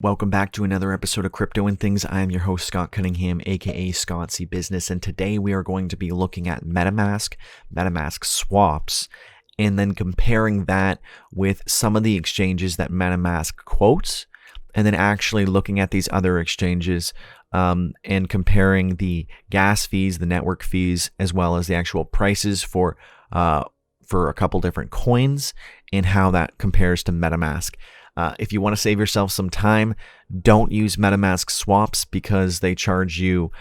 Welcome back to another episode of Crypto and Things. I am your host, Scott Cunningham, aka Scott C Business, and today we are going to be looking at Metamask, Metamask swaps, and then comparing that with some of the exchanges that Metamask quotes, and then actually looking at these other exchanges and comparing the gas fees, the network fees, as well as the actual prices for a couple different coins and how that compares to Metamask. If you want to save yourself some time, don't use Metamask swaps because they charge you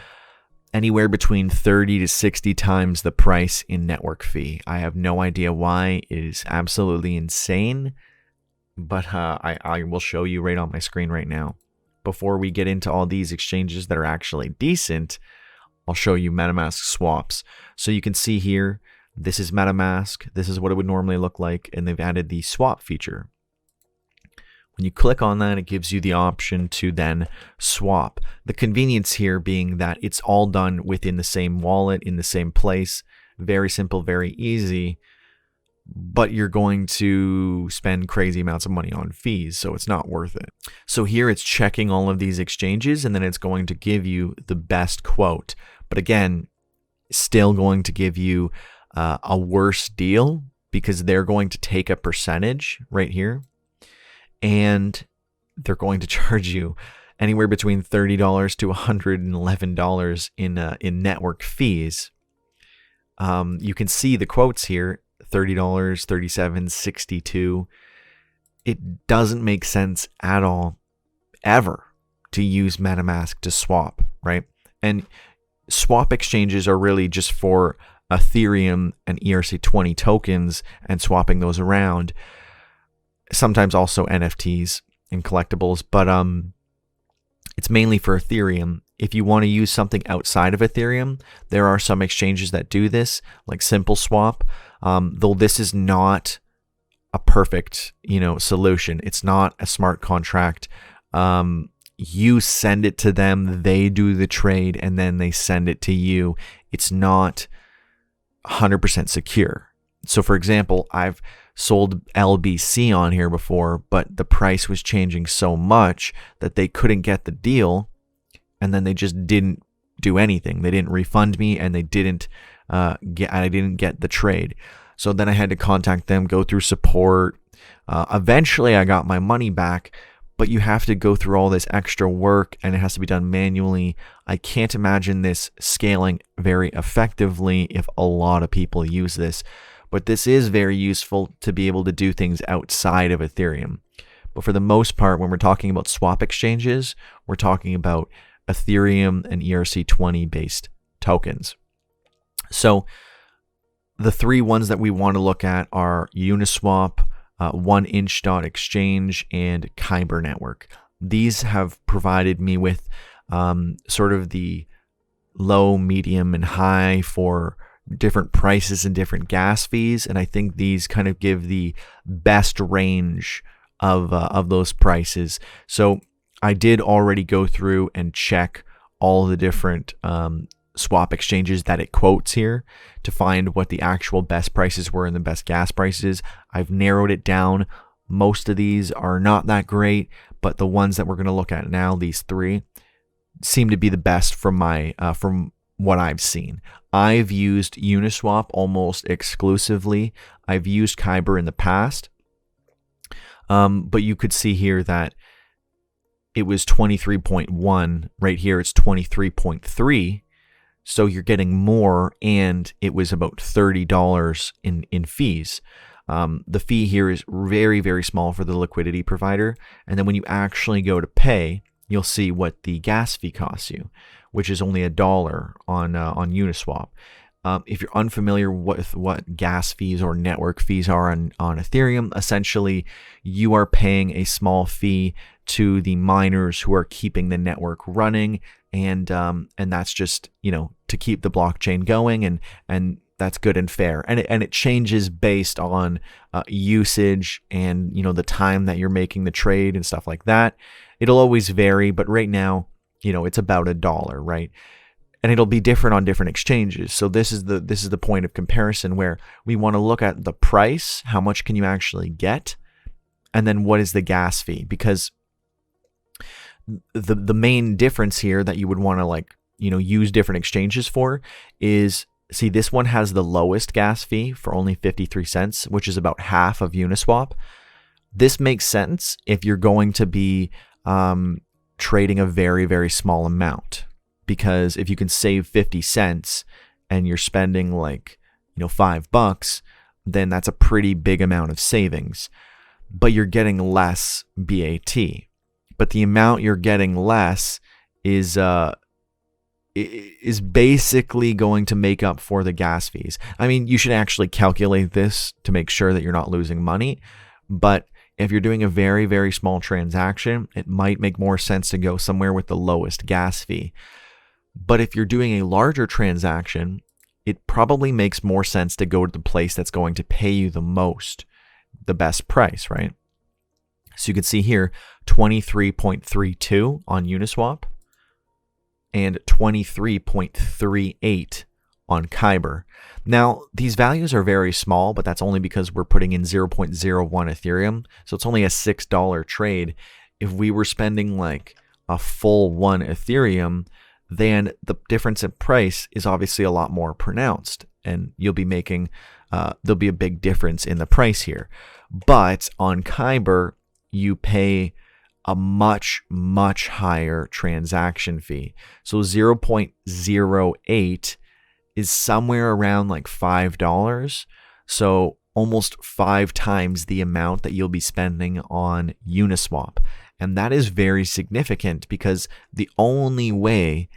anywhere between 30 to 60 times the price in network fee. I have no idea why. It is absolutely insane, but I will show you right on my screen right now. Before we get into all these exchanges that are actually decent, I'll show you Metamask swaps. So you can see here, this is Metamask. This is what it would normally look like, and they've added the swap feature. When you click on that, it gives you the option to then swap. The convenience here being that it's all done within the same wallet, in the same place. Very simple, very easy, but you're going to spend crazy amounts of money on fees, so it's not worth it. So here it's checking all of these exchanges, and then it's going to give you the best quote. But again, still going to give you a worse deal because they're going to take a percentage right here. And they're going to charge you anywhere between $30 to $111 in network fees. You can see the quotes here, $30, $37, $62. It doesn't make sense at all, ever, to use MetaMask to swap, right? And swap exchanges are really just for Ethereum and ERC20 tokens and swapping those around. Sometimes also NFTs and collectibles, but it's mainly for Ethereum. If you want to use something outside of Ethereum, there are some exchanges that do this, like SimpleSwap. Though this is not a perfect, solution. It's not a smart contract. You send it to them, they do the trade, and then they send it to you. It's not 100% secure. So, for example, I've sold LBC on here before, but the price was changing so much that they couldn't get the deal, and then they just didn't do anything. They didn't refund me, and I didn't get the trade. So then I had to contact them, go through support. Eventually, I got my money back, but you have to go through all this extra work, and it has to be done manually. I can't imagine this scaling very effectively if a lot of people use this. But this is very useful to be able to do things outside of Ethereum. But for the most part, when we're talking about swap exchanges, we're talking about Ethereum and ERC20 based tokens. So the three ones that we want to look at are Uniswap, 1inch.exchange, and Kyber Network. These have provided me with sort of the low, medium, and high for different prices and different gas fees, and I think these kind of give the best range of those prices. So I did already go through and check all the different swap exchanges that it quotes here to find what the actual best prices were and the best gas prices. I've narrowed it down. Most of these are not that great, but the ones that we're going to look at now, these three, seem to be the best from what I've seen. I've used Uniswap almost exclusively. I've used Kyber in the past. But you could see here that it was 23.1. Right here it's 23.3. So you're getting more, and it was about $30 in fees. The fee here is very, very small for the liquidity provider. And then when you actually go to pay, you'll see what the gas fee costs you, which is only $1 on Uniswap. If you're unfamiliar with what gas fees or network fees are on Ethereum, essentially you are paying a small fee to the miners who are keeping the network running, and that's just to keep the blockchain going, and that's good and fair. And it changes based on usage and the time that you're making the trade and stuff like that. It'll always vary, but right now, it's about $1, right? And it'll be different on different exchanges. So this is the point of comparison where we want to look at the price, how much can you actually get, and then what is the gas fee? Because the main difference here that you would want to like, use different exchanges for is, see, this one has the lowest gas fee for only 53 cents, which is about half of Uniswap. This makes sense if you're going to be trading a very, very small amount, because if you can save 50 cents and you're spending like, $5, then that's a pretty big amount of savings, but you're getting less BAT. But the amount you're getting less is basically going to make up for the gas fees. I mean, you should actually calculate this to make sure that you're not losing money, but if you're doing a very, very small transaction, it might make more sense to go somewhere with the lowest gas fee. But if you're doing a larger transaction, it probably makes more sense to go to the place that's going to pay you the most, the best price, right? So you can see here, 23.32 on Uniswap and 23.38 on Kyber. Now, these values are very small, but that's only because we're putting in 0.01 Ethereum. So it's only a $6 trade. If we were spending like a full 1 Ethereum, then the difference in price is obviously a lot more pronounced, and you'll be making, there'll be a big difference in the price here. But on Kyber, you pay a much, much higher transaction fee. So 0.08 is somewhere around like $5. So almost 5 times the amount that you'll be spending on Uniswap. And that is very significant, because the only way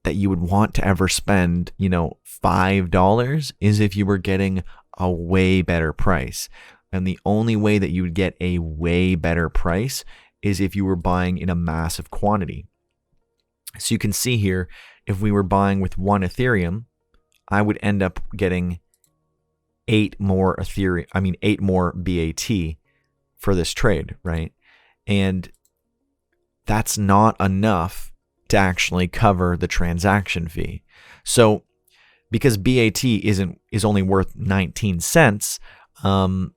that you would want to ever spend, $5 is if you were getting a way better price. And the only way that you would get a way better price is if you were buying in a massive quantity. So you can see here, if we were buying with 1 Ethereum, I would end up getting 8 more BAT for this trade, right? And that's not enough to actually cover the transaction fee. So because BAT is only worth 19 cents, 8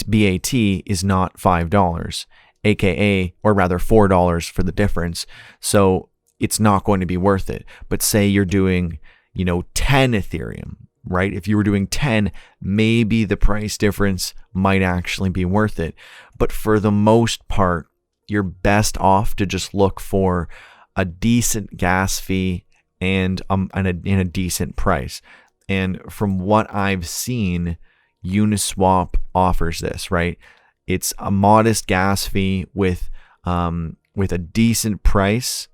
BAT is not $5, aka, or rather $4 for the difference. So it's not going to be worth it. But say you're doing, 10 Ethereum, right? If you were doing 10, maybe the price difference might actually be worth it. But for the most part, you're best off to just look for a decent gas fee and a decent price. And from what I've seen, Uniswap offers this, right? It's a modest gas fee with a decent price.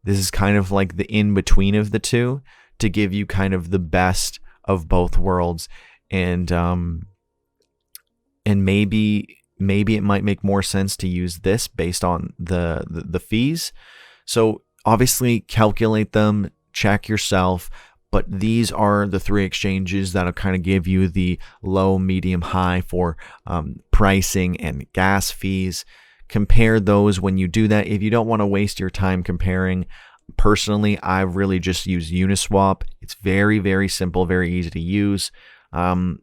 This is kind of like the in-between of the two, to give you kind of the best of both worlds. And maybe it might make more sense to use this based on the fees. So obviously calculate them, check yourself, but these are the 3 exchanges that'll kind of give you the low, medium, high for pricing and gas fees. Compare those when you do that. If you don't want to waste your time comparing, personally, I really just use Uniswap. It's very, very simple, very easy to use. And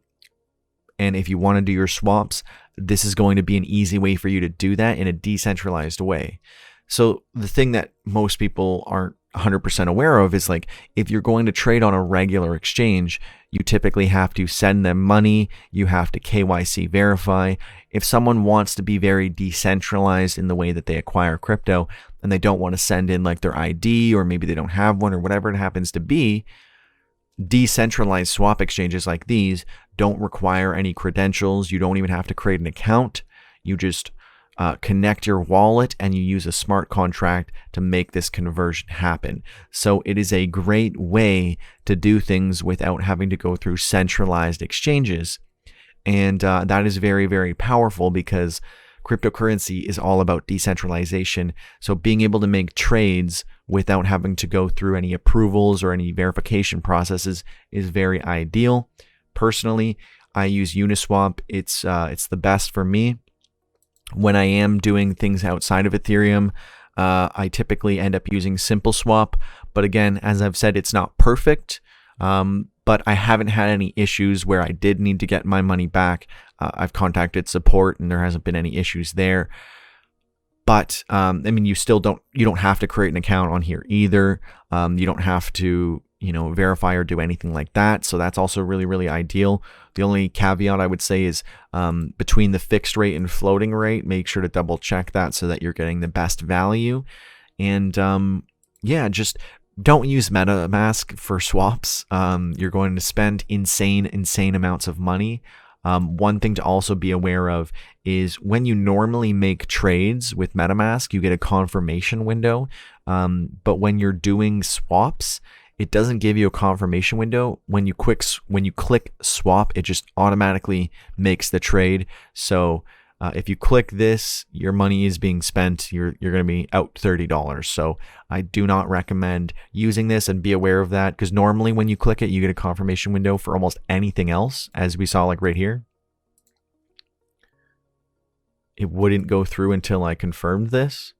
if you want to do your swaps, this is going to be an easy way for you to do that in a decentralized way. So the thing that most people aren't 100% aware of is, like, if you're going to trade on a regular exchange, you typically have to send them money. You have to KYC-verify. If someone wants to be very decentralized in the way that they acquire crypto, and they don't want to send in like their ID, or maybe they don't have one, or whatever it happens to be, decentralized swap exchanges like these don't require any credentials. You don't even have to create an account. You just connect your wallet and you use a smart contract to make this conversion happen. So it is a great way to do things without having to go through centralized exchanges. And that is very, very powerful, because cryptocurrency is all about decentralization. So being able to make trades without having to go through any approvals or any verification processes is very ideal. Personally, I use Uniswap. It's the best for me. When I am doing things outside of Ethereum, I typically end up using SimpleSwap. But again, as I've said, it's not perfect. But I haven't had any issues where I did need to get my money back. I've contacted support and there hasn't been any issues there. But I mean, you don't have to create an account on here either. You don't have to, verify or do anything like that. So that's also really, really ideal. The only caveat I would say is between the fixed rate and floating rate, make sure to double check that so that you're getting the best value. And yeah, just don't use MetaMask for swaps. You're going to spend insane amounts of money. One thing to also be aware of is when you normally make trades with MetaMask, you get a confirmation window. But when you're doing swaps, it doesn't give you a confirmation window. When you click swap, it just automatically makes the trade. So if you click this, your money is being spent. You're going to be out $30. So I do not recommend using this, and be aware of that, because normally when you click it, you get a confirmation window for almost anything else, as we saw like right here. It wouldn't go through until I confirmed this.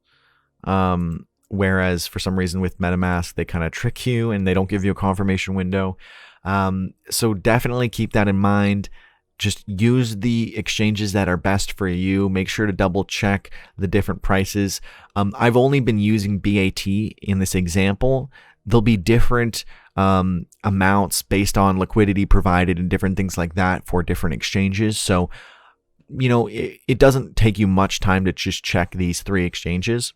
Whereas for some reason with MetaMask, they kind of trick you and they don't give you a confirmation window. So definitely keep that in mind. Just use the exchanges that are best for you. Make sure to double check the different prices. I've only been using BAT in this example. There'll be different amounts based on liquidity provided and different things like that for different exchanges. So, it doesn't take you much time to just check these 3 exchanges.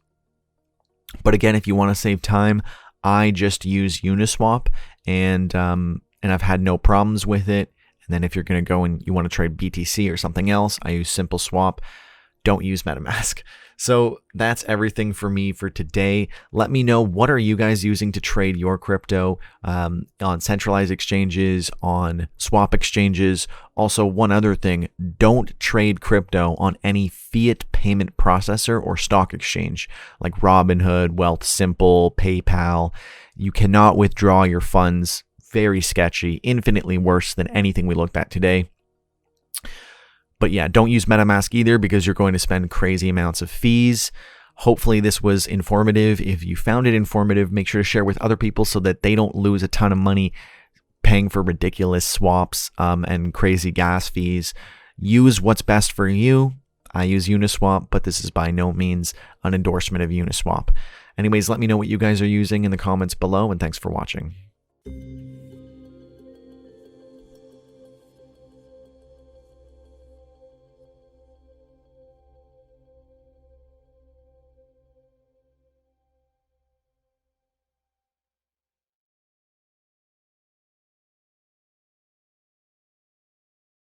But again, if you want to save time, I just use Uniswap, and I've had no problems with it. And then if you're going to go and you want to trade BTC or something else, I use Simple Swap. Don't use MetaMask. So that's everything for me for today. Let me know, what are you guys using to trade your crypto on centralized exchanges, on swap exchanges? Also, one other thing, don't trade crypto on any fiat payment processor or stock exchange like Robinhood, Wealthsimple, PayPal. You cannot withdraw your funds. Very sketchy, infinitely worse than anything we looked at today. But yeah, don't use MetaMask either, because you're going to spend crazy amounts of fees. Hopefully this was informative. If you found it informative, make sure to share with other people so that they don't lose a ton of money paying for ridiculous swaps and crazy gas fees. Use what's best for you. I use Uniswap, but this is by no means an endorsement of Uniswap. Anyways, let me know what you guys are using in the comments below, and thanks for watching.